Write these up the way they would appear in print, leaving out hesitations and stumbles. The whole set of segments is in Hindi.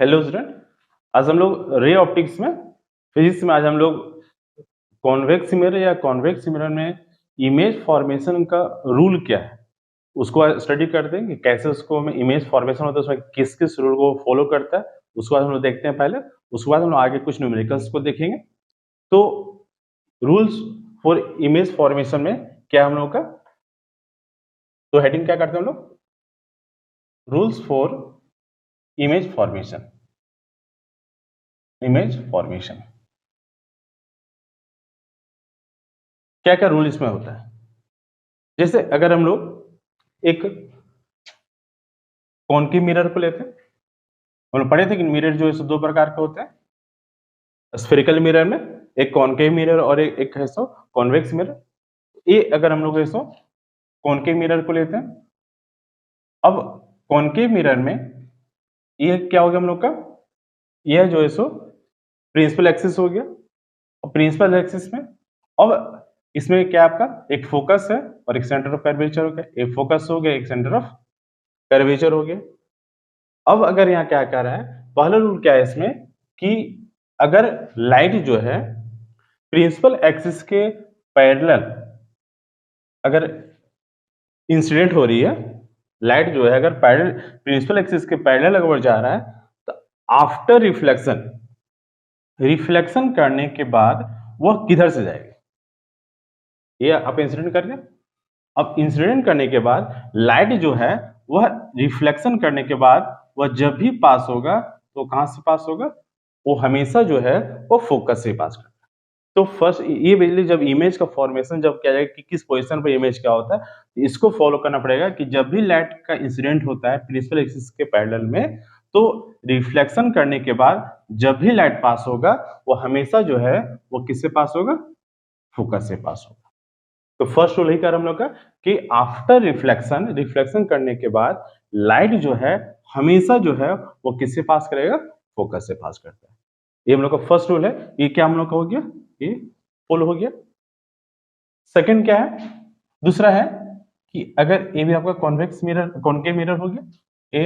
Hello student. आज हम लोग रे ऑप्टिक्स में फिजिक्स में आज हम लोग कॉन्वेक्स मिरर या कॉन्वेक्स मिरर में इमेज फॉर्मेशन का रूल क्या है उसको स्टडी करते हैं कि कैसे उसको में इमेज फॉर्मेशन होता है, उसमें किस किस रूल को फॉलो करता है। उसके बाद हम लोग देखते हैं पहले, उसके बाद हम लोग आगे कुछ न्यूमेरिकल्स को देखेंगे। तो रूल्स फॉर इमेज फॉर्मेशन में क्या हम लोग का, तो हेडिंग क्या करते हैं हम लोग, rules for image formation. Image formation क्या क्या रूल इसमें होता है। जैसे अगर हम लोग एक कॉनकेव मिरर को लेते हैं, हम लोग पढ़े थे कि मिरर जो है दो प्रकार के होते हैं। स्फेरिकल मिरर में एक कॉनकेव मिरर और एक है सो कॉन्वेक्स मिरर। ये अगर हम लोग है सो कॉनकेव मिरर को लेते हैं, अब कॉनकेव मिरर में ये क्या हो गया हम लोग का, यह जो है सो प्रिंसिपल एक्सिस हो गया। और प्रिंसिपल एक्सिस में अब इसमें क्या आपका एक फोकस है और एक सेंटर ऑफ कर्वेचर हो गया। एक फोकस हो गया, एक सेंटर ऑफ कर्वेचर हो गया। अब अगर यहाँ क्या कह रहा है, पहला रूल क्या है इसमें कि अगर लाइट जो है प्रिंसिपल एक्सिस के पैरेलल अगर इंसिडेंट हो रही है, लाइट जो है अगर पैरेलल प्रिंसिपल एक्सिस के पैरेलल अगर जा रहा है, तो आफ्टर रिफ्लेक्शन, रिफ्लेक्शन करने के बाद वह किधर से जाएगा, ये आप इंसिडेंट कर दिया। अब इंसिडेंट करने के बाद लाइट जो है वह रिफ्लेक्शन करने के बाद वह जब भी पास होगा तो कहां से पास होगा, वो हमेशा जो है वो फोकस से पास करता है। तो फर्स्ट ये बेसिकली जब इमेज का फॉर्मेशन जब क्या जाएगा कि किस पोजीशन पर इमेज क्या होता है, इसको फॉलो करना पड़ेगा कि जब भी लाइट का इंसिडेंट होता है प्रिंसिपल एक्सिस के पैरेलल में, तो रिफ्लेक्शन करने के बाद जब भी लाइट पास होगा वो हमेशा जो है वो किससे पास होगा, फोकस से पास होगा। तो फर्स्ट रूल ही कर हम लोग का कि आफ्टर रिफ्लेक्शन, रिफ्लेक्शन करने के बाद लाइट जो है हमेशा जो है वो किससे पास करेगा, फोकस से पास करता है। ये हम लोग का फर्स्ट रूल है। ये क्या हम लोग का हो गया, ये पुल हो गया। सेकंड क्या है, दूसरा है कि अगर ये भी आपका कॉन्वेक्स मिरर कॉनकेव मिरर हो गया, ये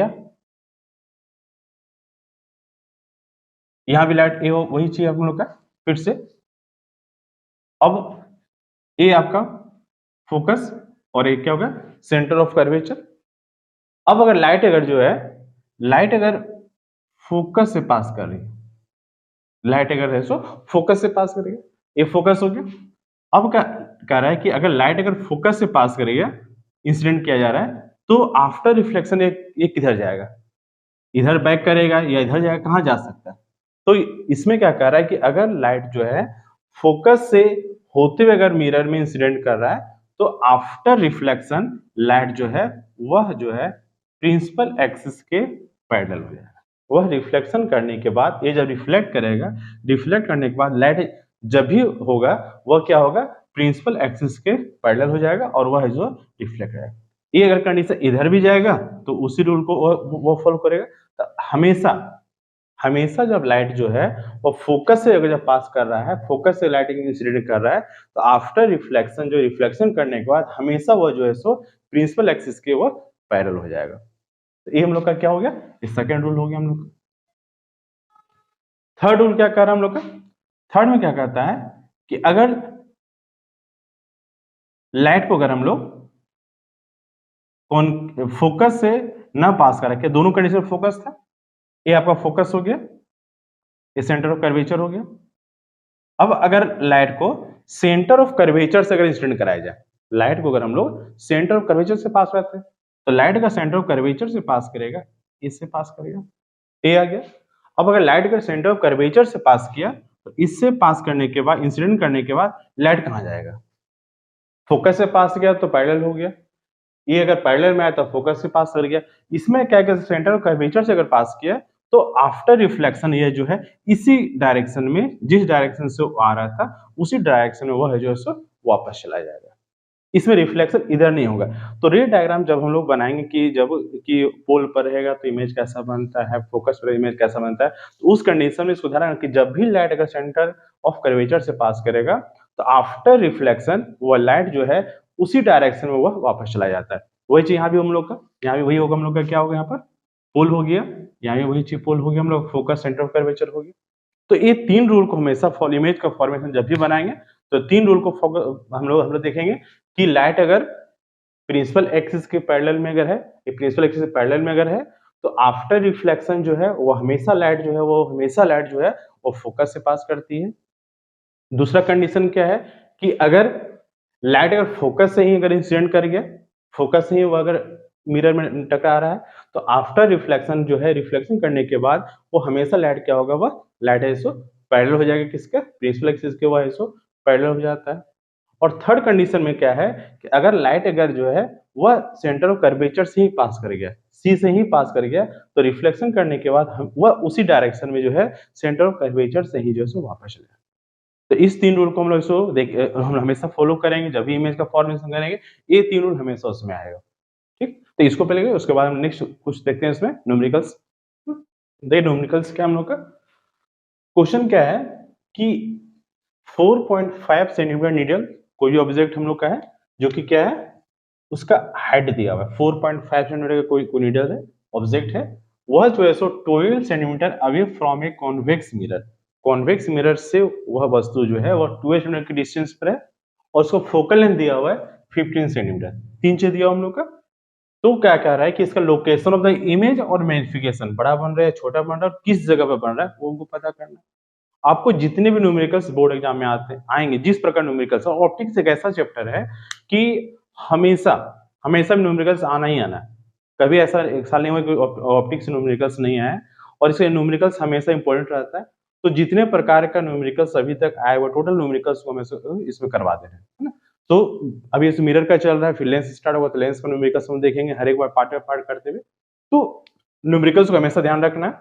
यहां भी लाइट ये वही चीज हम लोग का फिर से। अब ये आपका फोकस और एक क्या होगा, सेंटर ऑफ कर्वेचर। अब अगर लाइट अगर जो है, लाइट अगर फोकस से पास कर रही है, लाइट अगर है सो फोकस से पास करेगा, ये फोकस हो गया। अब क्या कह रहा है कि अगर लाइट अगर फोकस से पास करेगा, इंसिडेंट किया जा रहा है, तो आफ्टर रिफ्लेक्शन ये किधर जाएगा, इधर बैक करेगा या इधर जाएगा, कहां जा सकता है। तो इसमें क्या कह रहा है कि अगर लाइट जो है फोकस से होते हुए अगर मिरर में इंसिडेंट कर रहा है, तो आफ्टर रिफ्लेक्शन लाइट जो है वह जो है प्रिंसिपल एक्सिस के पैरेलल हो जाएगा। वह रिफ्लेक्शन करने के बाद ये जब रिफ्लेक्ट करेगा, रिफ्लेक्ट करने के बाद लाइट जब भी होगा वह क्या होगा, प्रिंसिपल एक्सिस के पैरेलल हो जाएगा और वह जो रिफ्लेक्ट है। ये अगर कंडीशन इधर भी जाएगा तो उसी रूल को वो फॉलो करेगा। तो हमेशा हमेशा जब लाइट जो है वो फोकस से अगर जब पास कर रहा है, फोकस से लाइट इंसिडेंट कर रहा है, तो आफ्टर रिफ्लेक्शन, जो रिफ्लेक्शन करने के बाद हमेशा वो जो है सो प्रिंसिपल एक्सिस के वो पैरेलल हो जाएगा। तो ये हम लोग का क्या हो गया, ये सेकंड रूल हो गया हम लोग का। थर्ड रूल क्या कह रहा है हम लोग का, थर्ड में क्या कहता है कि अगर लाइट को अगर हम लोग कौन फोकस से ना पास कर रखे, दोनों कंडीशन फोकस था, ये आपका फोकस हो गया, ये सेंटर ऑफ कर्वेचर हो गया। अब अगर लाइट को सेंटर ऑफ कर्वेचर से अगर इंसिडेंट कराया जाए, लाइट को अगर हम लोग सेंटर ऑफ कर्वेचर से पास करते हैं, तो लाइट का सेंटर ऑफ कर्वेचर से पास करेगा, इससे पास करेगा, ये आ गया। अब अगर लाइट का सेंटर ऑफ कर्वेचर से पास किया, तो इससे पास करने के बाद, इंसिडेंट करने के बाद लाइट कहां जाएगा, फोकस से पास किया तो पैरेलल हो गया, ये अगर पैरेलल में आया तो फोकस से पास कर गया। इसमें क्या क्या सेंटर ऑफ कर्वेचर से अगर पास किया, तो आफ्टर रिफ्लेक्शन ये जो है इसी डायरेक्शन में, जिस डायरेक्शन से वो आ रहा था उसी डायरेक्शन में वह जो है सो वापस चला जाएगा। इसमें रिफ्लेक्शन इधर नहीं होगा। तो रे डायग्राम जब हम लोग बनाएंगे कि जब कि पोल पर रहेगा तो इमेज कैसा बनता है, फोकस पर इमेज कैसा बनता है, तो उस कंडीशन में सुधारा कि जब भी लाइट अगर सेंटर ऑफ कर्वेचर से पास करेगा, तो आफ्टर रिफ्लेक्शन वह लाइट जो है उसी डायरेक्शन में वह वापस चला जाता है। वही चीज यहाँ भी हम लोग का, यहाँ भी वही होगा हम लोग का, क्या होगा यहाँ पर पोल हो गया, यहाँ भी वही चीज पोल हो गया हम लोग, फोकस सेंटर ऑफ कर्वेचर हो गया। तो ये 3 रूल को हमेशा इमेज का फॉर्मेशन जब भी बनाएंगे तो 3 रूल को हम लोग देखेंगे कि लाइट अगर प्रिंसिपल एक्सिस के पैरेलल में अगर है, ये प्रिंसिपल एक्सिस के पैरेलल में अगर है, तो आफ्टर रिफ्लेक्शन जो है वो हमेशा लाइट जो है वो फोकस से पास करती है। दूसरा कंडीशन क्या है कि अगर लाइट अगर फोकस से ही अगर इंसिडेंट कर गया, फोकस से ही वो अगर मिरर में टकरा रहा है, तो आफ्टर रिफ्लेक्शन जो है, रिफ्लेक्शन करने के बाद वो हमेशा लाइट क्या होगा, वह लाइट आइसो पैरेलल हो जाएगा, किसका, प्रिंसिपल एक्सिस के, वो आइसो पैरेलल हो जाता है। और थर्ड कंडीशन में क्या है कि अगर लाइट अगर जो है वह सेंटर ऑफ कर्वेचर से ही पास कर गया, सी से ही पास कर गया, तो रिफ्लेक्शन करने के बाद वह उसी डायरेक्शन में जो है सेंटर ऑफ कर्वेचर से ही जो है वापस चले। तो इस 3 रूल को हम लोग इसको हम हमेशा फॉलो करेंगे जब भी इमेज का फॉर्मेशन करेंगे, ये 3 रूल हमेशा उसमें आएगा। ठीक, तो इसको पहले उसके बाद हम नेक्स्ट कुछ देखते हैं इसमें न्यूमेरिकल्स। देखिए न्यूमेरिकल्स क्या हम लोग का क्वेश्चन क्या है कि 4.5 सेंटीमीटर नीडल कोई भी ऑब्जेक्ट हम लोग का है जो कि क्या है, उसका हाइट दिया हुआ है 4.5 सेंटीमीटर का कोई कोनिडल है, ऑब्जेक्ट है, वह जो है सो 12 centimetre away from a convex mirror, convex mirror से वह वस्तु जो है वह 12 सेंटीमीटर की डिस्टेंस पर है और उसको फोकल लेंथ दिया हुआ है 15 सेंटीमीटर, 3 चीज दिया हम लोग का। तो क्या कह रहा है कि इसका लोकेशन ऑफ द इमेज और मैग्निफिकेशन बड़ा बन रहा है, छोटा बन रहा है, किस जगह पर बन रहा है वो हमको पता करना है। आपको जितने भी न्यूमेरिकल्स बोर्ड एग्जाम में आएंगे, जिस प्रकार न्यूमेरिकल्स, ऑप्टिक्स एक ऐसा चैप्टर है कि हमेशा न्यूमेरिकल्स आना ही आना है। कभी ऐसा एक साल नहीं हुआ कि ऑप्टिक्स न्यूमेरिकल्स नहीं आए, और इसके न्यूमेरिकल्स हमेशा इंपॉर्टेंट रहता है। तो जितने प्रकार का न्यूमेरिकल्स अभी तक आए हुए टोटल न्यूमेरिकल्स को हमें इसमें करवा दे रहे हैं, है ना। तो अभी इस मिरर का चल रहा है, फिर लेंस स्टार्ट होगा तो लेंस का न्यूमेरिकल्स हम देखेंगे हर एक बार पार्ट बाय पार्ट करते हुए। तो न्यूमेरिकल्स को हमेशा ध्यान रखना है।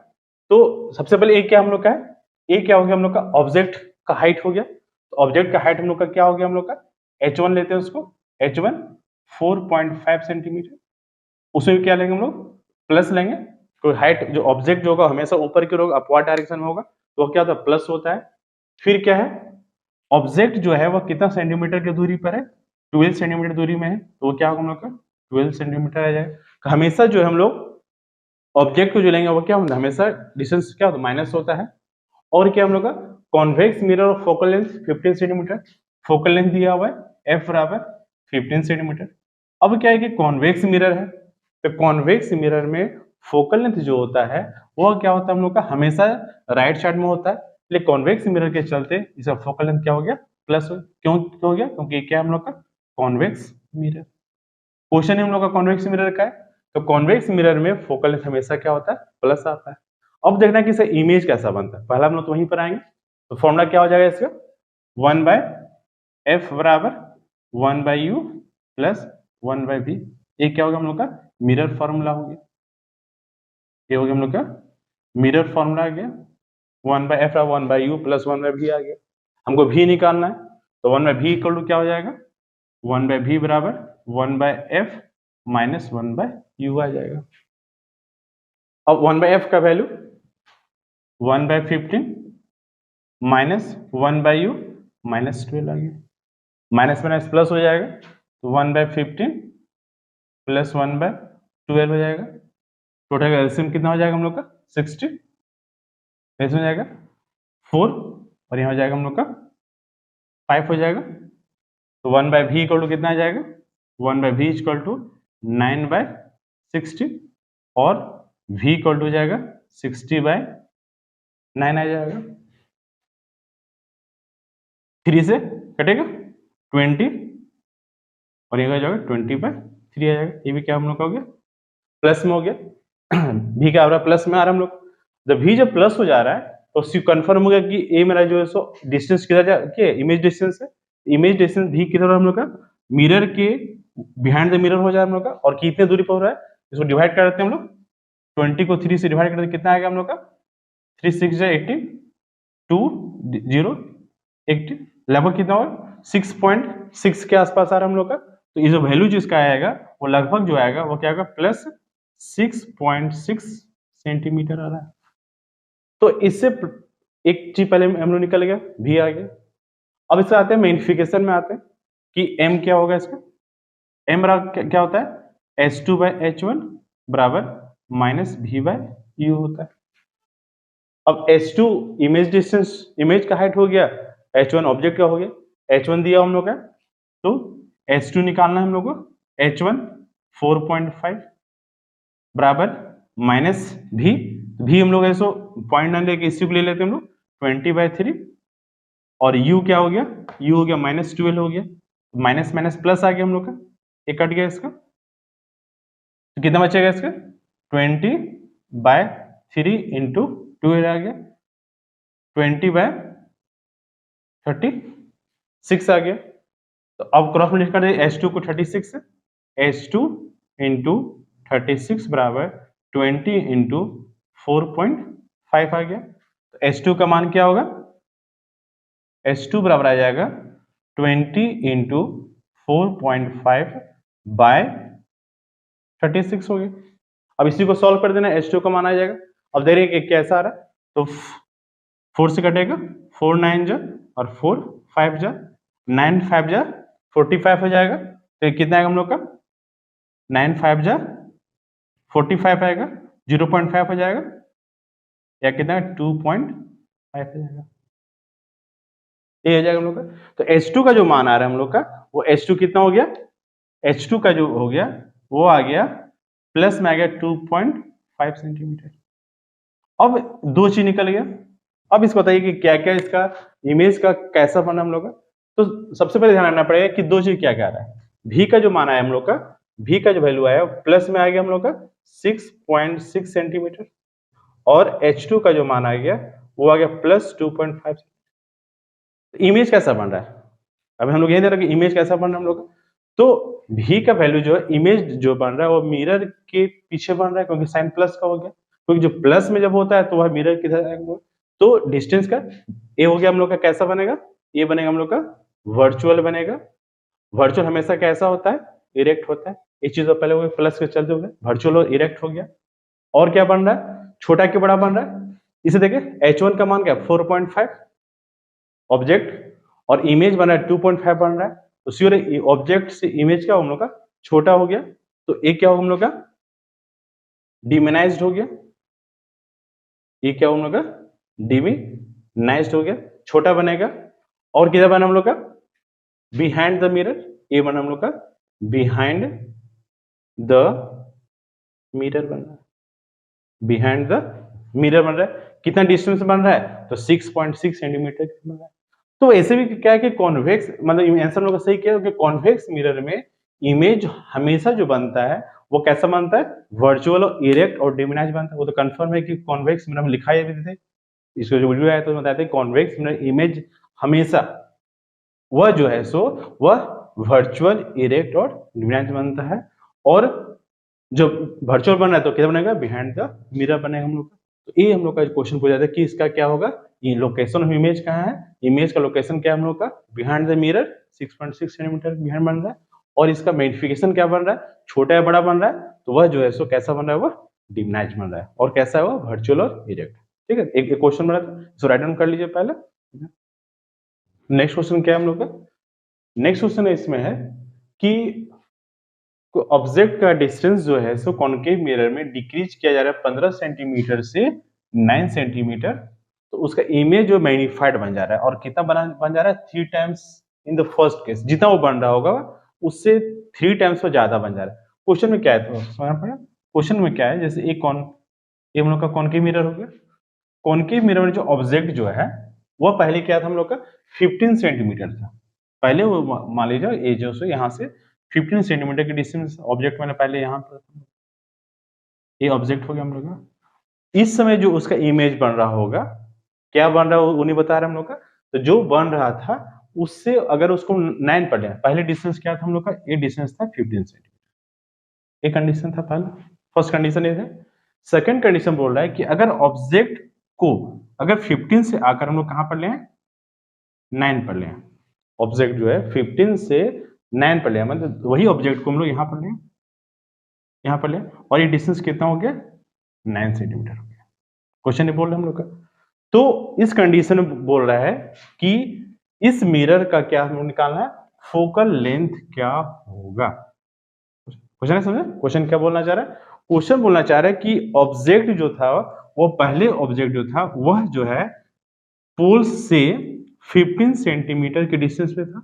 तो सबसे पहले एक क्या हम लोग का है, एक क्या हो गया हम लोग का, ऑब्जेक्ट का हाइट हो गया। तो ऑब्जेक्ट का हाइट हम लोग का क्या हो गया, हम लोग का h1 लेते हैं उसको, h1 4.5 सेंटीमीटर। उसमें क्या लेंगे हम लोग, प्लस लेंगे, तो हाइट जो ऑब्जेक्ट जो होगा हमेशा ऊपर की ओर अपवर्ड डायरेक्शन में होगा, तो क्या होता है, प्लस होता है। फिर क्या है, ऑब्जेक्ट जो है वह कितना सेंटीमीटर की दूरी पर है, 12 सेंटीमीटर दूरी में है, तो वो क्या होगा हम लोग का 12 सेंटीमीटर आ जाएगा। हमेशा जो है हम लोग ऑब्जेक्ट को जो लेंगे वो क्या होता है, हमेशा डिस्टेंस क्या होता है, माइनस होता है। और क्या हम लोग का कॉन्वेक्स मिरर और focal length 15 centimetre, focal length दिया हुआ है f बराबर 15 सेंटीमीटर। अब क्या है कि कॉन्वेक्स मिरर है, तो कॉन्वेक्स मिरर में फोकल लेंथ जो होता है वो क्या होता है हम लोग का, हमेशा राइट साइड में होता है। लेकिन कॉन्वेक्स मिरर के चलते इसका फोकल लेंथ क्या हो गया, प्लस। क्यों हो गया, क्योंकि क्या हम लोग का कॉन्वेक्स मिरर। क्वेश्चन हम लोग का कॉन्वेक्स मिरर का है, तो कॉन्वेक्स मिरर में फोकल लेंथ हमेशा क्या होता है, प्लस आता है। अब देखना है कि इसका इमेज कैसा बनता है, पहला हम लोग तो वहीं पर आएंगे। तो फॉर्मूला क्या हो जाएगा इसका, 1/f बराबर 1/u प्लस 1/v। ये क्या होगा हम लोग का मिरर फॉर्मूला हो गया, ये हो गया हम लोग का मिरर फॉर्मूला आ गया। 1/f 1/u प्लस 1/v आ गया। हमको v निकालना है, तो 1/v इक्वल टू क्या हो जाएगा, 1/v बराबर 1/f माइनस 1/u आ जाएगा। अब 1/f का वैल्यू 1/15 माइनस 1/u माइनस 12 आ गया, माइनस माइनस प्लस हो जाएगा, तो 1/15 प्लस 1/12 हो जाएगा। टोटल एलसीएम कितना हो जाएगा हम लोग का 60, ऐसे हो जाएगा 4, और यहाँ हो जाएगा हम लोग का 5 हो जाएगा। तो 1/v इक्वल टू कितना आ जाएगा, 1/v इक्वल टू 9/60, और v इक्वल टू हो जाएगा 60/9 आ जाएगा। 3 से कटेगा 20, और ये हो जाएगा 20/3 आ जाएगा। ये भी क्या हम लोग का हो गया, प्लस में हो गया। v का आ रहा है प्लस में आ रहा है हम लोग, जब v जब प्लस हो जा रहा है तो कंफर्म हो गया कि ए मेरा जो है सो डिस्टेंस किधर जा क्या इमेज डिस्टेंस है, इमेज डिस्टेंस v किधर है हम लोग का, मिरर के बिहाइंड द मिरर हो जा रहा है हम लोग का, और कितने दूरी पर हो रहा है, इसको डिवाइड कर देते हैं हम लोग। 20 को 3 से डिवाइड करते कितना आएगा हम लोग का, 3 6 18, 2 0 80, लगभग कितना होगा 6.6 के आसपास आ रहा है हम लोग का। तो ये जो वैल्यू जिसका आएगा वो लगभग जो आएगा वो क्या आएगा, प्लस 6.6 सेंटीमीटर आ रहा है। तो इससे एक चीज पहले हम लोग निकल गया, भी आ गया। अब इससे आते हैं मैग्निफिकेशन में आते हैं कि m क्या होगा इसका, m क्या होता है, h2/h1 बराबर माइनस भी बाय यू होता है। अब h2 इमेज डिस्टेंस, इमेज का हाइट हो गया, h1 ऑब्जेक्ट का हो गया, h1 दिया हम लोग का, तो h2 निकालना है हम लोग को, h1 4.5 बराबर माइनस भी हम लोग ऐसो पॉइंट ना लेके इसी को ले लेते हैं हम लोग 20/3, और u क्या हो गया, u हो गया -12 हो गया, माइनस माइनस प्लस आ गया हम लोग का, ये कट गया इसका, तो कितना बचेगा इसका 20/3 इंटू 2 आ गया, 20/36 आ गया। तो अब क्रॉस मल्टीप्लाई कर दे h2 को 36 से, h2 इंटू 36 बराबर 20 इंटू 4.5 आ गया। तो h2 का मान क्या होगा, h2 बराबर आ जाएगा 20 इंटू 4.5 बाय 36 हो गया। अब इसी को सॉल्व कर देना, h2 का मान आ जाएगा। अब देख रहे हैं कि कैसा आ रहा है, तो 4 से कटेगा, 4 9 जा और 4 5 जा, 9 5 जा 45 हो जाएगा। तो कितना आएगा हम लोग का, 9 5 जा 45 आएगा, 0.5 हो जाएगा, या कितना 2.5 हो जाएगा, ये हो जाएगा हम लोग का। तो H2 का जो मान आ रहा है हम लोग का, वो H2 कितना हो गया, H2 का जो हो गया वो आ गया प्लस में आ गया 2.5 सेंटीमीटर। अब दो चीज निकल गया। अब इसको बताइए कि क्या क्या इसका इमेज का कैसा बना हम लोग का। तो सबसे पहले ध्यान रखना पड़ेगा कि दो चीज क्या क्या आ रहा है। भी का जो मान आया हम लोग का, भी का जो वैल्यू आया प्लस में आ गया हम लोग का 6.6 सेंटीमीटर, और H2 का जो मान आ गया वो आ गया प्लस 2.5। इमेज कैसा बन रहा है, अब हम लोग ये दे रहे हैं कि इमेज कैसा बन रहा है हम लोग का। तो भी का वैल्यू जो है, इमेज जो बन रहा है वो मिरर के पीछे बन रहा है, क्योंकि साइन प्लस का हो गया, क्योंकि जो प्लस में जब होता है तो वह मिरर किधर आएगा। तो डिस्टेंस का ये हो गया हम लोग का, कैसा बनेगा, ये बनेगा हम लोग का वर्चुअल बनेगा। वर्चुअल हमेशा कैसा होता है, इरेक्ट होता है। इस चीज को पहले हो प्लस के चलते हुए वर्चुअल और इरेक्ट हो गया। और क्या बन रहा है, छोटा के बड़ा बन रहा है। इसे देखिए H1 का मान क्या 4.5 ऑब्जेक्ट, और इमेज बन रहा है 2.5 बन रहा है। तो श्योर ऑब्जेक्ट से इमेज क्या हम लोग का छोटा हो गया, तो एक क्या होगा हम लोग का डिमिनाइज्ड हो गया, ये क्या हम लोग का डिमिनाइज्ड हो गया, छोटा बनेगा। और किधर बना हम लोग का बिहाइंड द मिरर, ये बना हम लोग का बिहाइंड द मिरर बन रहा है, बिहाइंड द मिरर बन रहा है। कितना डिस्टेंस बन रहा है, तो 6.6 सेंटीमीटर बन रहा है। तो ऐसे भी क्या है कि कॉन्वेक्स, मतलब आंसर लोग सही किया कि कॉन्वेक्स मिरर में इमेज हमेशा जो बनता है वो कैसा बनता है, वर्चुअल और इरेक्ट और डिमिनाइज बनता है। वो तो कंफर्म है कि कॉन्वेक्स मिरर में लिखा है भी थे, इसको जो वीडियो आया तो बताते हैं कॉन्वेक्स मिरर इमेज हमेशा वह जो है सो वह वर्चुअल इरेक्ट और डिमिनाइज बनता है। और जो वर्चुअल बन रहा है तो क्या बनेगा, बिहाइंड द मिरर बनेगा हम लोग का। तो ये हम लोग का क्वेश्चन पूछा था कि इसका क्या होगा, ये लोकेशन ऑफ इमेज कहाँ है, इमेज का लोकेशन क्या है हम लोग का behind the mirror 6.6 centimetre behind बन रहा है। और इसका मैग्निफिकेशन क्या बन रहा है, छोटा या बड़ा बन रहा है, तो वह जो है सो कैसा बन रहा है, वह डिमिनाइज बन रहा है। और कैसा है वह वर्चुअल और इरेक्ट। ठीक है, एक क्वेश्चन बना था, इसको राइट डाउन कर लीजिए पहले। नेक्स्ट क्वेश्चन क्या है हम लोग का, नेक्स्ट क्वेश्चन इसमें है कि ऑब्जेक्ट का डिस्टेंस जो है सो कॉनकेव मिरर में डिक्रीज किया जा रहा है 15 सेंटीमीटर से 9 सेंटीमीटर। तो उसका इमेज जो मैग्नीफाइड बन जा रहा है, और कितना बन जा रहा है 3 times in the first case, जितना वो बन रहा होगा उससे 3 टाइम्स तो ज्यादा बन जा रहा है। क्वेश्चन में क्या है, तो समझना पड़ेगा क्वेश्चन में क्या है। जैसे एक ये हम लोग का कॉनकेव मिरर हो गया, कॉनकेव मिरर में जो ऑब्जेक्ट जो है वह पहले क्या था हम लोग का 15 सेंटीमीटर था। पहले वो मान लीजिए ये जो से यहाँ से 15 सेंटीमीटर की डिस्टेंस ऑब्जेक्ट मैंने पहले यहाँ पर, ये ऑब्जेक्ट हो गया हम लोग का। इस समय जो उसका इमेज बन रहा होगा, क्या बन रहा है वो नहीं बता रहे हम लोग का। तो जो बन रहा था उससे अगर उसको 9 पर लिया, पहले डिस्टेंस क्या था हम लोग का, ये डिस्टेंस था 15 सेंटीमीटर, ये कंडीशन था पहला, फर्स्ट कंडीशन ये था। सेकंड कंडीशन बोल रहा है कि अगर ऑब्जेक्ट को अगर 15 से आकर हम लोग कहां पर ले 9 पर ले, ऑब्जेक्ट जो है 15 से 9 पर ले, मतलब वही ऑब्जेक्ट को हम लोग यहाँ पर ले, यहाँ पर ले, और ये डिस्टेंस कितना हो गया 9 सेंटीमीटर हो गया। क्वेश्चन ये बोल रहे हम लोग का। तो इस कंडीशन में बोल रहा है कि इस मिरर का क्या हम लोग निकालना है, फोकल लेंथ क्या होगा। क्वेश्चन है समझे, क्वेश्चन क्या बोलना चाह रहा है, क्वेश्चन बोलना चाह रहा है कि ऑब्जेक्ट जो था वो पहले ऑब्जेक्ट जो था वह जो है पोल से 15 सेंटीमीटर के डिस्टेंस पे था,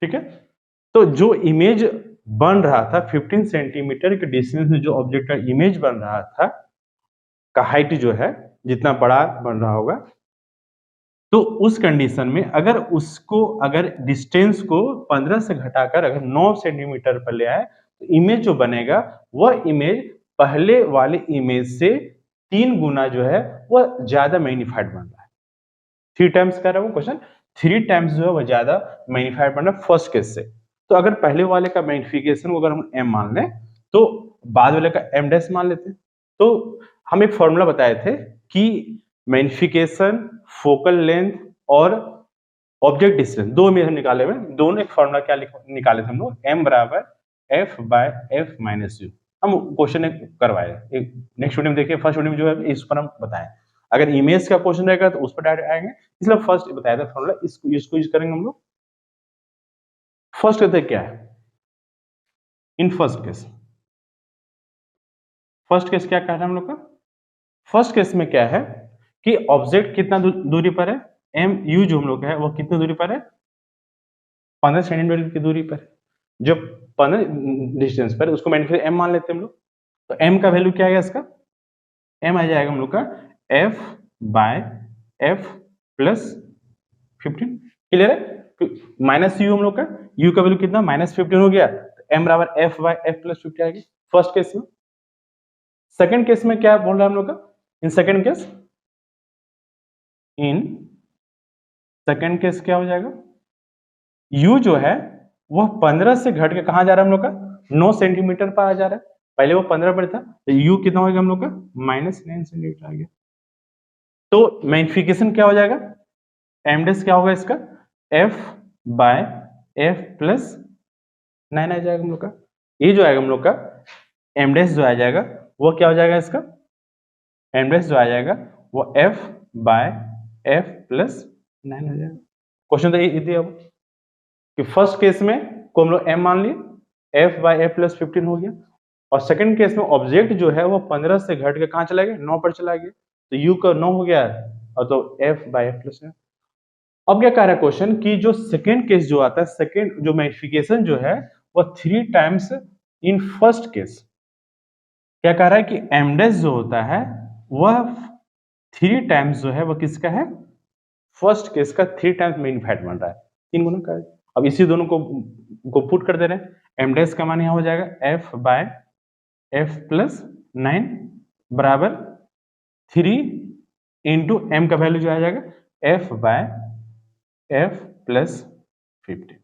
ठीक है। तो जो इमेज बन रहा था 15 सेंटीमीटर के डिस्टेंस में जो ऑब्जेक्ट का इमेज बन रहा था का हाइट जो है जितना बड़ा बन रहा होगा, तो उस कंडीशन में अगर डिस्टेंस को 15 से घटाकर अगर 9 सेंटीमीटर पर ले आए तो इमेज जो बनेगा वह इमेज पहले वाले इमेज से 3 गुना जो है वह ज्यादा मैग्नीफाइड बन रहा है। 3 टाइम्स कर रहा है वो क्वेश्चन, 3 टाइम्स जो है वह ज्यादा मैग्नीफाइड बन रहा है फर्स्ट केस से। तो अगर पहले वाले का मैग्निफिकेशन को अगर हम m मान लें तो बाद वाले का m डैश मान लेते हैं। तो हम एक फॉर्मूला बताए थे कि मैग्निफिकेशन, फोकल लेंथ और ऑब्जेक्ट डिस्टेंस दो में हम निकाले हुए, दोनों एक फॉर्मूला क्या निकाले थे हम लोग, m बराबर f by f minus u। हम क्वेश्चन करवाए नेक्स्ट वीडियो में, देखिए फर्स्ट वीडियो में जो है इस पर हम बताएं, अगर इमेज का क्वेश्चन रहेगा तो उस पर डायरेक्ट आएंगे, इसलिए फर्स्ट बताया था फॉर्मूला, इसको यूज करेंगे हम लोग। फर्स्ट कहते क्या है इन फर्स्ट केस क्या कह रहा है हम लोग का, फर्स्ट केस में क्या है कि ऑब्जेक्ट कितना दूरी पर है, एम यू जो हम लोग का है वो कितनी दूरी पर है, 15 सेंटीमीटर की दूरी पर है। जो 15 डिस्टेंस पर उसको मैग्नीफाइड एम मान लेते हैं हम लोग। तो एम का वैल्यू क्या आएगा इसका, एम आ जाएगा हम लोग का F by F plus 15, clear है। माइनस यू हम लोग का, यू का वैल्यू कितना -15 हो गया, तो एम बराबर एफ बाय एफ प्लस 50 आएगी फर्स्ट केस में। सेकंड केस में क्या बोल रहा है हम लोग का, इन सेकंड केस क्या हो जाएगा, u जो है वह 15 से घट के कहां जा रहा है हम लोग का 9 सेंटीमीटर पर आ जा रहा है, पहले वो 15 पर था, तो u कितना होगा हम लोग का -9 सेंटीमीटर आ गया। तो मैग्निफिकेशन क्या हो जाएगा, m डैश क्या होगा इसका f बाय f प्लस 9 आ जाएगा हम लोग का। ये जो आएगा हम लोग का m डैश जो आ जाएगा वो क्या हो जाएगा इसका, m डैश जो आ जाएगा वो f बाय f प्लस 9 आ जाएगा। क्वेश्चन तो ये दिया कि फर्स्ट केस में को हम लोग m मान लिए, f बाय f प्लस 15 हो गया, और सेकंड केस में ऑब्जेक्ट जो है वो 15 से घट के कहां चला गया 9 पर चला गया, तो u का 9 हो गया और तो f बाय f प्लस 9। अब क्या कह रहा है क्वेश्चन कि जो सेकंड केस जो आता है, सेकंड जो मैग्निफिकेशन जो है वो 3 टाइम्स इन फर्स्ट केस, क्या कह रहा है कि m डैश जो होता है वह 3 टाइम्स जो है वह किसका है, फर्स्ट केस का 3 टाइम्स मैग्नीफाइड बन रहा है, 3 गुना का। अब इसी दोनों को पुट कर दे रहे हैं, m डैश का मान यहां हो जाएगा f बाय f प्लस 9 बराबर 3 इंटू m का वैल्यू जो आ जाएगा f बाय f प्लस 15।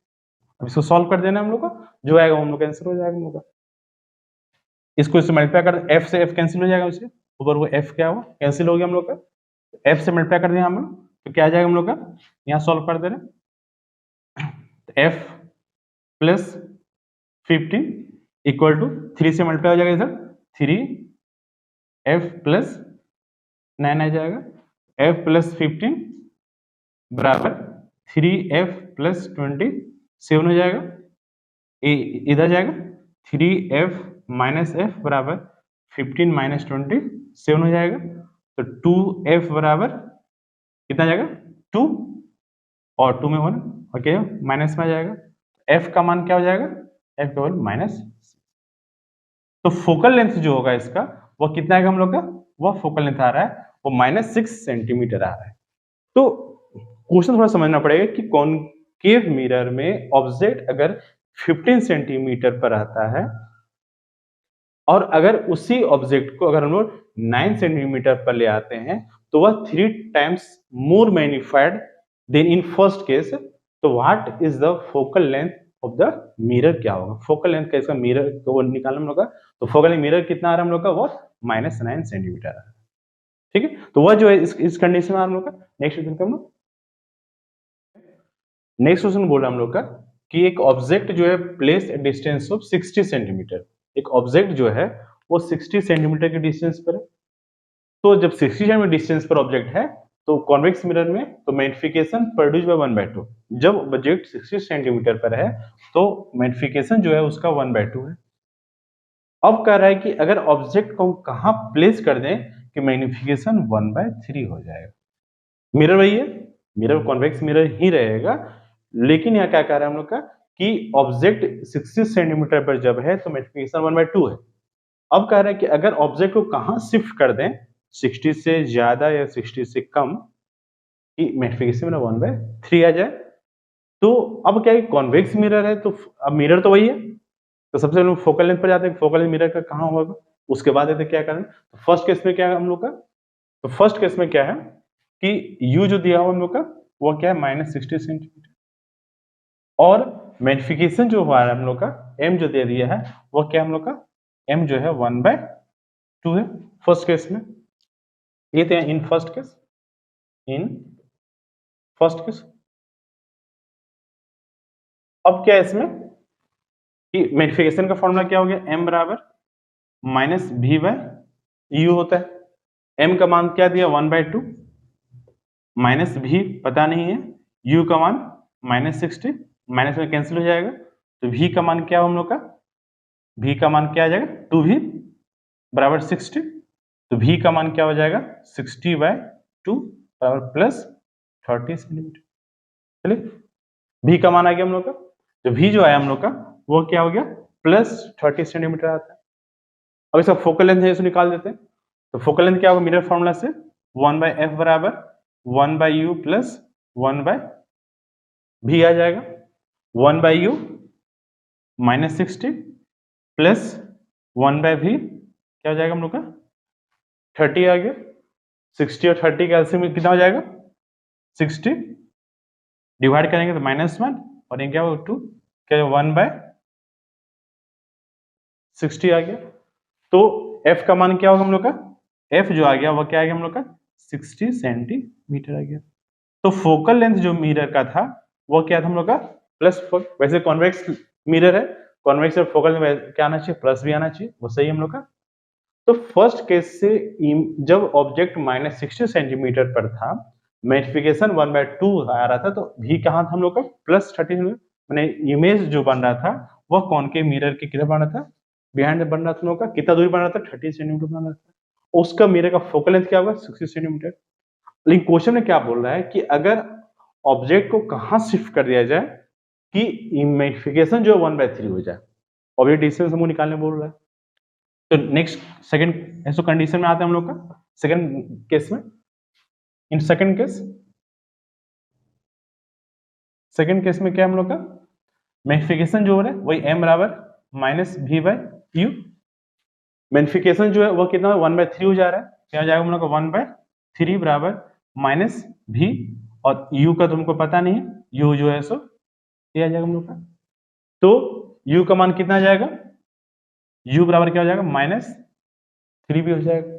अब इसको सॉल्व कर देना हम लोग को, जो आएगा हम लोग का आंसर हो जाएगा हम लोग का। इसको इससे मल्टीप्लाई कर, f से f कैंसिल हो जाएगा, उसे ऊपर वो f क्या हुआ कैंसिल हो गया हम लोग का, f से मल्टीप्लाई कर दिया हम लोग तो क्या आ जाएगा हम लोग का, यहाँ सॉल्व कर दे रहे f प्लस 15 इक्वल टू 3 से मल्टीप्लाई हो जाएगा इधर 3 f प्लस 9 आ जाएगा, f प्लस 15 बराबर 3f प्लस 27 हो जाएगा, इधर जाएगा 3f माइनस f बराबर 15 माइनस 27 हो जाएगा, तो 2f बराबर कितना जाएगा 2 और 2 में 1 और क्या माइनस में आ जाएगा, f का मान क्या हो जाएगा f का वैल्यू -6। तो फोकल लेंथ जो होगा इसका वो कितना आएगा हम लोग का, वह फोकल लेंथ आ रहा है वो -6 सेंटीमीटर आ रहा है। तो क्वेश्चन थोड़ा समझना पड़ेगा कि कॉनकेव मिरर में ऑब्जेक्ट अगर 15 सेंटीमीटर पर आता है और अगर उसी ऑब्जेक्ट को अगर हम लोग 9 सेंटीमीटर पर ले आते हैं तो वह 3 times more magnified than in first case, तो what is the focal length of the mirror, क्या होगा फोकल लेंथ का इसका मिरर को निकालना हम लोग का, तो फोकल मिरर कितना आ रहा है हम लोग का वो -9 सेंटीमीटर आ रहा है, ठीक है। तो वह जो है इस कंडीशन में हम लोग का नेक्स्ट क्वेश्चन का हम लोग नेक्स्ट क्वेश्चन बोल रहा है हम लोग का कि एक ऑब्जेक्ट जो है प्लेस डिस्टेंस ऑफ 60 सेंटीमीटर, एक ऑब्जेक्ट जो है वो 60 सेंटीमीटर के डिस्टेंस पर है। तो जब 60 सेंटीमीटर डिस्टेंस पर ऑब्जेक्ट है तो कॉन्वेक्स मिरर में तो मैग्निफिकेशन प्रोड्यूस बाय 1/2, जब ऑब्जेक्ट 60 सेंटीमीटर पर है तो मैग्निफिकेशन जो है उसका 1/2 है। अब कह रहा है कि अगर ऑब्जेक्ट को कहाँ प्लेस कर दें कि मैग्निफिकेशन 1/3 हो जाएगा। मिरर वही है, मिरर कॉन्वेक्स मिरर ही रहेगा, लेकिन यहाँ क्या कह रहा है हम लोग का कि ऑब्जेक्ट 60 सेंटीमीटर पर जब है तो मैग्निफिकेशन 1/2 है। अब कह रहा है कि अगर ऑब्जेक्ट को कहाँ शिफ्ट कर दें 60 से ज्यादा या 60 से कम कि मैग्निफिकेशन 1/3 आ जाए, तो अब क्या है, कॉन्वेक्स मिरर है तो अब मिरर तो वही है, तो सबसे पहले फोकल लेंथ पर जाते हैं, फोकल लेंथ मिरर का कहाँ होगा, उसके बाद देखते क्या करें। तो फर्स्ट केस में क्या है हम लोग का, तो फर्स्ट केस में क्या है कि यू जो दिया हुआ हम लोग का वो क्या है -60 सेंटीमीटर, और मैग्निफिकेशन जो हुआ है हम लोग का एम जो दे दिया है वो क्या हम लोग का एम जो है 1/2 है फर्स्ट केस में। ये तो इन फर्स्ट केस, इन फर्स्ट केस। अब क्या है इसमें कि मैग्निफिकेशन का फॉर्मूला क्या हो गया, m बराबर -v/u होता है। m का मान क्या दिया 1/2, माइनस भी पता नहीं है, u का मान -60, माइनस में कैंसिल हो जाएगा, तो v का मान क्या हो हम लोग का, v का मान क्या आ जाएगा 2v बराबर 60, तो v का मान क्या हो जाएगा 60/2 बराबर प्लस 30 सेंटीमीटर। चलिए v का मान आ गया हम लोग का, तो v जो आया हम लोग का वो क्या हो गया प्लस 30 सेंटीमीटर आता है। अब इसका फोकल लेंथ है, इसे निकाल देते हैं, तो फोकल लेंथ क्या होगा मिरर फॉर्मूला से 1/f बराबर 1/u प्लस 1/v आ जाएगा, 1/u -60 प्लस 1/v क्या हो जाएगा हम लोग का 30 आ गया, 60 और 30 का एलसीएम में कितना हो जाएगा 60, डिवाइड करेंगे तो -1 और ये क्या होगा 2, क्या 1/60 आ गया। तो f का मान क्या होगा हम लोग का, f जो आ गया वो क्या आ गया हम लोग का 60 सेंटीमीटर आ गया। तो फोकल लेंथ जो मिरर का था वो क्या था हम लोग का प्लस, वैसे कॉन्वेक्स मिरर है, कॉन्वेक्स और फोकल में क्या आना चाहिए प्लस भी आना चाहिए, वो सही हम लोग का। तो फर्स्ट केस से जब ऑब्जेक्ट -60 सेंटीमीटर पर था, मैग्निफिकेशन 1/2 आ रहा था, तो भी कहाँ था हम लोग का +30, मैंने इमेज जो बन रहा था वह कॉनकेव मिरर के किधर बन रहा था, बिहाइंड बन रहा था हम लोग का, कितना दूरी बन रहा था 30 सेंटीमीटर बन रहा था, उसका मिरर का फोकल लेंथ क्या होगा 60 सेंटीमीटर। लेकिन क्वेश्चन में क्या बोल रहा है कि अगर ऑब्जेक्ट को कहां शिफ्ट कर दिया जाए कि मैग्निफिकेशन जो 1/3 हो जाए, ऑब्जेक्ट डिस्टेंस हमको निकालने बोल रहा है। तो नेक्स्ट सेकंड ऐसो कंडीशन में आते हैं हम लोग का सेकंड केस में। इन सेकंड केस में क्या हम लोग का मैग्निफिकेशन जो हो रहा है वही m बराबर -v/u, मैग्निफिकेशन जो है वो कितना 1/3 हो जा रहा है, क्या हो जाएगा हम लोग का 1/3 बराबर -v, और u का तुमको पता नहीं है, u जो है सो ये आ जाएगा हम लोग का, तो u का मान कितना आ जाएगा, u बराबर क्या हो जाएगा -3v हो जाएगा,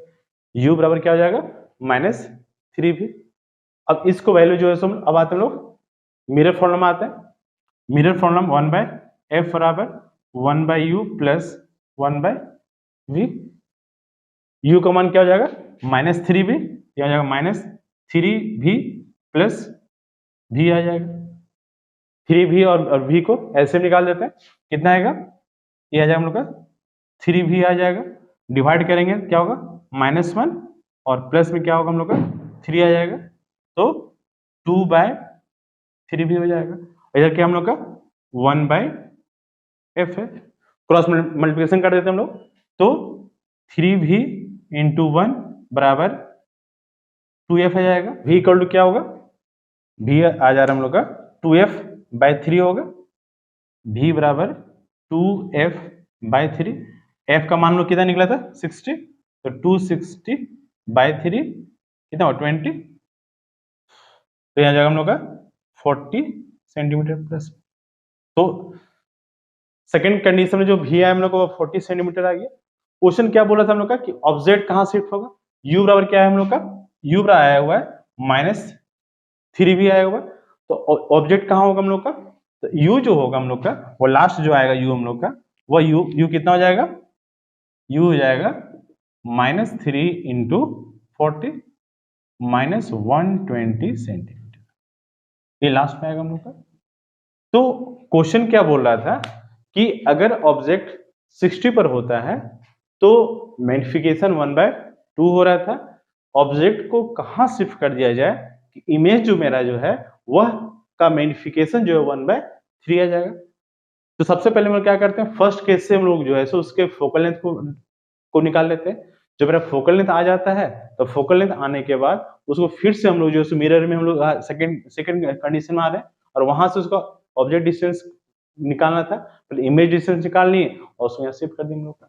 u बराबर क्या हो जाएगा -3v। अब इसको वैल्यू जो है सो अब आते हैं लोग मिरर फॉर्मूला आते हैं, मिरर फॉर्मूला 1/f बराबर 1/u प्लस 1/v, u का मान क्या हो जाएगा -3v, क्या हो जाएगा -3v प्लस v आ जाएगा, 3v और v को ऐसे निकाल देते हैं, कितना आएगा ये आ जाएगा हम लोग का 3v आ जाएगा, डिवाइड करेंगे क्या होगा -1 और प्लस में क्या होगा हम लोग का 3 आ जाएगा, तो 2/3v हो जाएगा। इधर क्या हम लोग का 1/f है, क्रॉस मल्टीप्लिकेशन कर देते हैं हम लोग, तो 3v इंटू 1 बराबर 2f आ जाएगा, v इक्वल टू क्या होगा, v आ जा रहा है हम लोग का 2f/3 होगा, v बराबर 2f/3, f का मान लो कितना निकला था 60, तो 260/3 कितना हुआ 20, तो यहाँ जाएगा हम लोग का 40 सेंटीमीटर प्लस। तो सेकंड कंडीशन में जो भी है हम लोग को 40 सेंटीमीटर आ गया। क्वेश्चन क्या बोला था हम लोग का कि ऑब्जेक्ट कहाँ शिफ्ट होगा, u बराबर क्या है हम लोग का, u बराबर आया हुआ है -3v आया हुआ है, तो ऑब्जेक्ट कहाँ होगा हम लोग का, तो u जो होगा हम लोग का वो लास्ट जो आएगा u हम लोग का वो u कितना हो जाएगा, u हो जाएगा -3 इंटू 40 -120 सेंटीमीटर, ये लास्ट में आएगा हम लोग का। तो क्वेश्चन क्या बोल रहा था कि अगर ऑब्जेक्ट 60 पर होता है तो मैग्निफिकेशन 1/2 हो रहा था। ऑब्जेक्ट को कहाँ शिफ्ट कर दिया जाए कि इमेज जो मेरा जो है वह का मैग्निफिकेशन जो है 1/3 आ जाएगा। तो सबसे पहले हम लोग क्या करते हैं, फर्स्ट केस से हम लोग जो है सो उसके फोकल लेंथ को निकाल लेते हैं। जब मेरा फोकल लेंथ आ जाता है तो फोकल लेंथ आने के बाद उसको फिर से हम लोग जो है मिरर में हम लोग सेकंड कंडीशन में आ रहे हैं और वहां से उसका ऑब्जेक्ट डिस्टेंस निकालना था, पहले इमेज डिस्टेंस निकाल लिए और उसको यहाँ शिफ्ट कर दिए हम लोग का।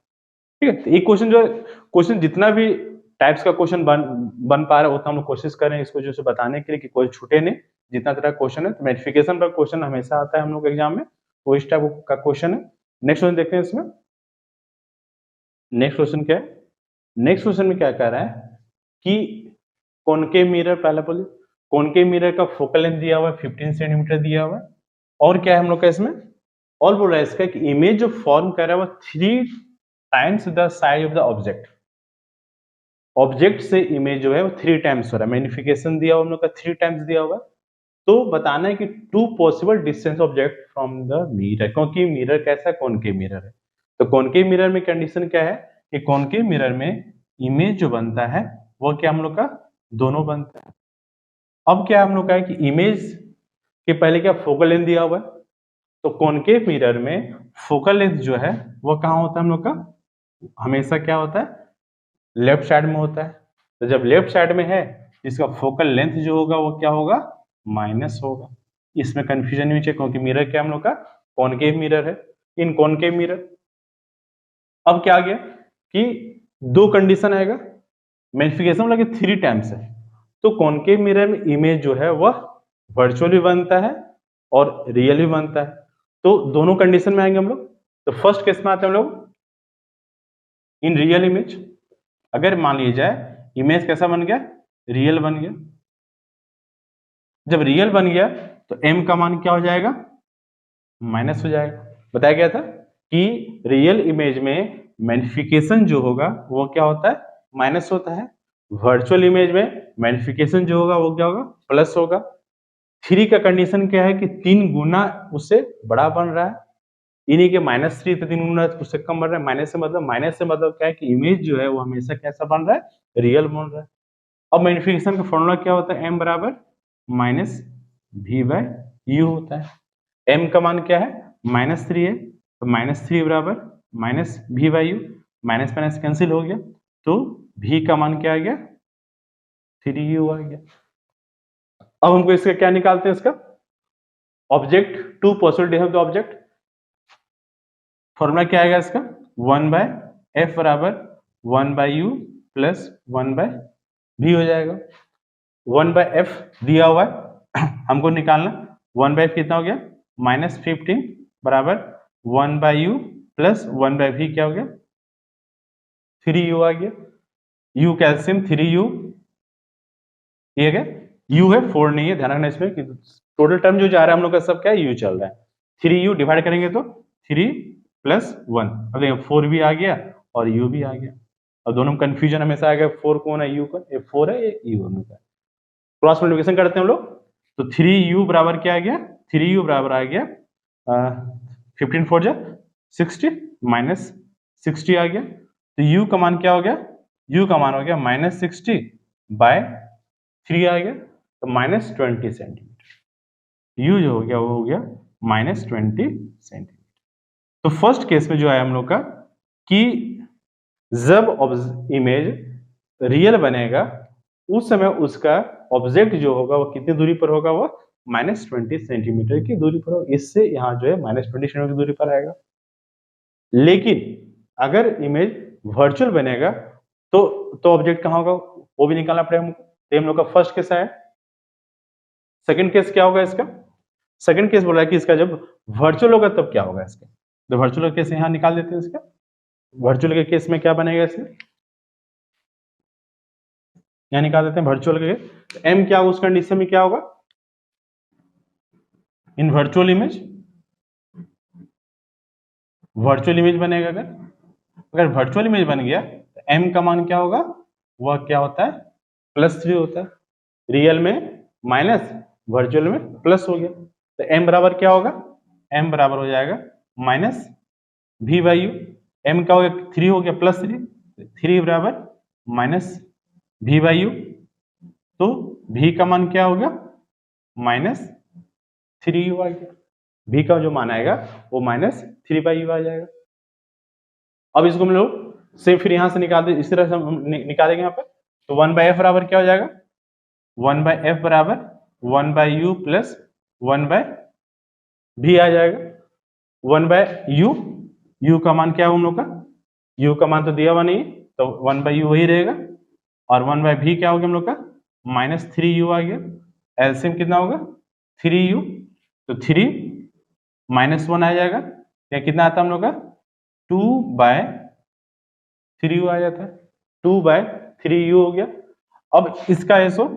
ठीक है, तो एक क्वेश्चन जो है, क्वेश्चन जितना भी टाइप्स का क्वेश्चन बन पा रहा है उतना हम लोग कोशिश कर रहे हैं इसको जो है बताने के लिए कि कोई छूटे नहीं। जितना तरह क्वेश्चन है, तो मैग्निफिकेशन का क्वेश्चन हमेशा आता है हम लोग एग्जाम में, वो इस टाइप का क्वेश्चन है। नेक्स्ट क्वेश्चन देखते हैं इसमें। नेक्स्ट क्वेश्चन क्या है, नेक्स्ट क्वेश्चन में क्या कह रहा है कि कॉनकेव मिरर, पहले बोलिए कॉनकेव मिरर का फोकल लेंथ दिया हुआ है 15 सेंटीमीटर दिया हुआ है, और क्या है हम लोग का इसमें, और बोल रहा है इसका कि इमेज जो फॉर्म कर रहा है वो 3 times the size of the object. Object से इमेज जो है वो 3 टाइम्स हो रहा है, मैग्निफिकेशन दिया हुआ हम लोग का 3 टाइम्स दिया हुआ है। तो बताना है कि 2 possible distance object from the mirror, क्योंकि मिरर कैसा है, कॉनकेव मिरर है। तो कॉनकेव मिरर में कंडीशन क्या है कि कॉनकेव मिरर में इमेज जो बनता है वो क्या हम लोग का दोनों बनता है। अब क्या हम लोग का है कि इमेज के पहले क्या फोकल लेंथ दिया हुआ है, तो कॉनकेव मिरर में फोकल लेंथ जो है वो कहाँ होता है हम लोग का, हमेशा क्या होता है, लेफ्ट साइड में होता है। तो जब लेफ्ट साइड में है इसका फोकल लेंथ जो होगा वो क्या होगा, माइनस होगा। इसमें कंफ्यूजन नहीं चाहिए क्योंकि मिरर क्या हम लोग का कॉनकेव मिरर है, इन कॉनकेव मिरर। अब क्या आ गया कि 2 कंडीशन आएगा, मैग्निफिकेशन लगे 3 टाइम्स है, तो कॉनकेव मिरर में इमेज जो है वह वर्चुअली बनता है और रियल भी बनता है। तो दोनों कंडीशन में आएंगे हम लोग। तो फर्स्ट केस में आते हैं हम लोग इन रियल इमेज। अगर मान लीजिए जाए इमेज कैसा बन गया, रियल बन गया। जब रियल बन गया तो m का मान क्या हो जाएगा, माइनस हो जाएगा। बताया गया था कि रियल इमेज में मैग्निफिकेशन जो होगा वो क्या होता है, माइनस होता है। वर्चुअल इमेज में मैग्निफिकेशन जो होगा वो क्या होगा, प्लस होगा। 3 का कंडीशन क्या है कि 3 गुना उससे बड़ा बन रहा है, इन्हीं के -3 तो 3 गुना उससे कम बन रहा है। माइनस से मतलब क्या है कि इमेज जो है वो हमेशा कैसा बन रहा है, रियल बन रहा है। अब मैग्निफिकेशन का फॉर्मूला क्या होता है, m बराबर माइनस v/u होता है। m का मान क्या है, -3 है, तो -3 बराबर -v/u, माइनस माइनस कैंसिल हो गया, तो v का मान क्या आ गया, 3u आ गया। अब हमको इसका क्या निकालते हैं, इसका object, 2 possible distance of the object. Formula क्या आएगा इसका, 1/f बराबर 1/u प्लस 1/v हो जाएगा। 1/f दिया हुआ है हमको निकालना, 1/f कितना हो गया, -15 बराबर 1/u प्लस 1/v क्या हो गया, 3u आ गया। u कैल्शियम 3u, ये गया u है 4 नहीं है, ध्यान रखना इसमें कि टोटल टर्म जो जा रहा है हम लोग का सब क्या है, u चल रहा है। 3u डिवाइड करेंगे तो 3 + 1, अब देखिए 4 भी आ गया और u भी आ गया। और दोनों में कंफ्यूजन हमेशा आएगा, 4 कौन है, u का, ये 4 है, ये u हम लोग का। क्रॉस मल्टीप्लिकेशन करते हैं हम लोग, तो 3u बराबर क्या आ गया, 3u बराबर आ गया 15 4 जा 60 माइनस 60 आ गया। तो u का मान क्या हो गया, u का मान हो गया -60/3 आ गया, तो -20 सेंटीमीटर। u जो हो गया वो हो गया -20 सेंटीमीटर। तो फर्स्ट केस में जो है हम लोग का कि जब इमेज रियल बनेगा उस समय उसका ऑब्जेक्ट जो होगा वो कितनी दूरी पर होगा, वो -20 सेंटीमीटर की दूरी पर होगा। इससे यहाँ जो है -20 सेंटीमीटर की दूरी पर आएगा। लेकिन अगर इमेज वर्चुअल बनेगा तो ऑब्जेक्ट कहाँ होगा वो भी निकालना पड़ेगा हमको। तो हम लोग का फर्स्ट केस है। सेकंड केस क्या होगा इसका, सेकंड केस बोला है कि इसका जब वर्चुअल होगा तब क्या होगा इसका। तो वर्चुअल केस यहाँ निकाल देते हैं इसका। वर्चुअल के केस में क्या बनेगा इसमें, यहाँ निकाल देते हैं वर्चुअल के केस। m क्या होगा उस कंडीशन में, क्या होगा इन वर्चुअल इमेज बनेगा। अगर वर्चुअल इमेज बन गया तो m का मान क्या होगा, वह क्या होता है, +3 होता है। रियल में माइनस, वर्चुअल में प्लस हो गया, तो m बराबर क्या होगा, m बराबर हो जाएगा -v/u। m क्या हो गया 3 हो गया प्लस 3, 3 बराबर माइनस v बाई यू, तो v का मान क्या हो गया माइनस 3u आ गया, v का जो मान आएगा वो माइनस 3 बाई यू आ जाएगा। अब इसको हम लोग से फिर यहां से निकाल दे, इस तरह से हम निकालेंगे यहाँ पे, तो 1 बाई एफ बराबर क्या हो जाएगा 1 बाई एफ बराबर 1 बाई यू प्लस 1 बाई भी आ जाएगा। 1 बाय यू, यू का मान क्या है हम लोग का, यू का मान तो दिया हुआ नहीं, तो 1 बाय यू वही रहेगा, और 1 बाय भी क्या हो गया हम लोग का माइनस 3u आ गया। एलसीएम कितना होगा 3u, तो 3 माइनस 1 आ जाएगा, या कितना आता है हम लोग का 2 बाय 3u आ जाता है, 2 बाय 3u हो गया। अब इसका एसो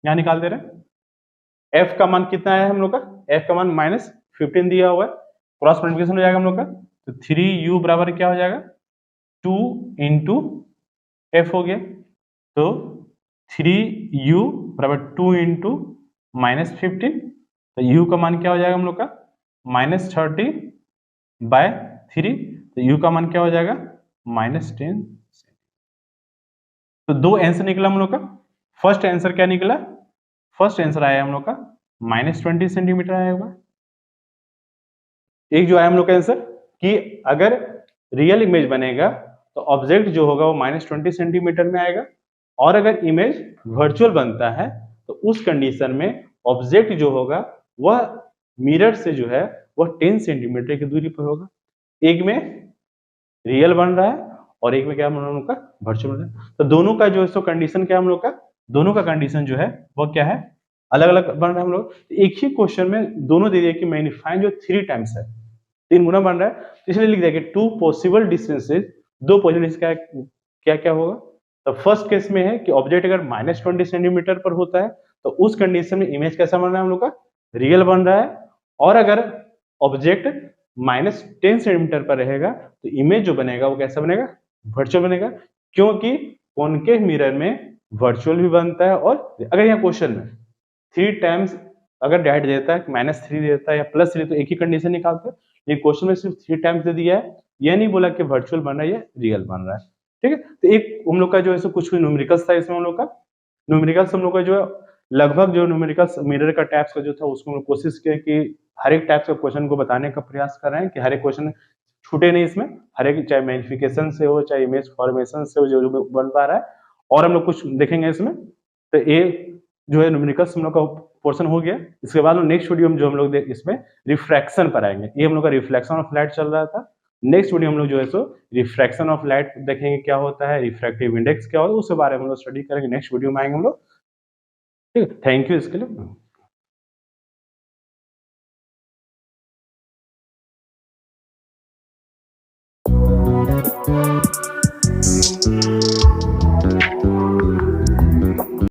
यहाँ निकाल दे रहे हैं, f का मान कितना है हम लोग का, f का मान माइनस 15 दिया हुआ है, क्रॉस मल्टीप्लिकेशन हो जाएगा हम लोग का, तो 3u बराबर क्या हो जाएगा 2 इंटू एफ हो गया, तो 3u बराबर 2 इंटू माइनस 15, तो u का मान क्या हो जाएगा हम लोग का माइनस 30 बाय 3, तो u का मान क्या हो जाएगा माइनस 10। तो दो आंसर निकला हम लोग का, फर्स्ट आंसर क्या निकला, फर्स्ट आंसर आया हम लोग का माइनस 20 सेंटीमीटर आया हुआ। एक जो आया हम लोग का आंसर कि अगर रियल इमेज बनेगा तो ऑब्जेक्ट जो होगा वो माइनस 20 सेंटीमीटर में आएगा, और अगर इमेज वर्चुअल बनता है तो उस कंडीशन में ऑब्जेक्ट जो होगा वह मिरर से जो है वह 10 सेंटीमीटर की दूरी पर होगा। एक में रियल बन रहा है और एक में क्या हम लोग का वर्चुअल बन रहा है, तो दोनों का जो है सो कंडीशन क्या हम लोग का, दोनों का कंडीशन जो है वह क्या है अलग अलग बन रहा है हम लोग। एक ही क्वेश्चन में दोनों दे दिए कि मैग्नीफाइंग जो 3 टाइम्स है 3 गुना बन रहा है, तो इसलिए लिख दिया कि 2 पॉसिबल डिस्टेंसेज, 2 पॉसिबल का क्या क्या होगा। तो फर्स्ट केस में है कि ऑब्जेक्ट अगर माइनस 20 सेंटीमीटर पर होता है तो उस कंडीशन में इमेज कैसा बन रहा है हम लोग का रियल बन रहा है, और अगर ऑब्जेक्ट माइनस 10 सेंटीमीटर पर रहेगा तो इमेज जो बनेगा वो कैसा बनेगा वर्चुअल बनेगा, क्योंकि कॉनकेव मिरर में वर्चुअल भी बनता है, और अगर यहाँ क्वेश्चन में 3 टाइम्स अगर डायरेक्ट देता है माइनस 3 देता है या प्लस 3 तो एक ही कंडीशन निकालते हैं, ये क्वेश्चन में सिर्फ 3 टाइम्स दे दिया है, ये नहीं बोला कि वर्चुअल बन रहा है या रियल बन रहा है। ठीक है, तो एक हम लोग का जो है कुछ भी न्यूमेरिकल्स था इसमें, हम लोग का न्यूमेरिकल्स हम लोग का जो है लगभग जो न्यूमेरिकल्स मिरर का टाइप्स का जो था उसको हम लोग कोशिश किया कि हर एक टाइप्स का क्वेश्चन को बताने का प्रयास कर रहे हैं कि हर एक क्वेश्चन छूटे नहीं इसमें, हर एक चाहे मैग्निफिकेशन से हो चाहे इमेज फॉर्मेशन से हो जो बन पा रहा है, और हम लोग कुछ देखेंगे इसमें। तो ये जो है न्यूमेरिकल्स हम लोग का पोर्शन हो गया। इसके बाद नेक्स्ट वीडियो में जो हम लोग इसमें रिफ्रैक्शन पर आएंगे, ये हम लोग का रिफ्लेक्शन ऑफ लाइट चल रहा था, नेक्स्ट वीडियो हम लोग जो है सो रिफ्रैक्शन ऑफ लाइट देखेंगे क्या होता है, रिफ्रैक्टिव इंडेक्स क्या होता है, उसके बारे में हम लोग स्टडी करेंगे, नेक्स्ट वीडियो में आएंगे हम लोग। ठीक है, थैंक यू इसके लिए।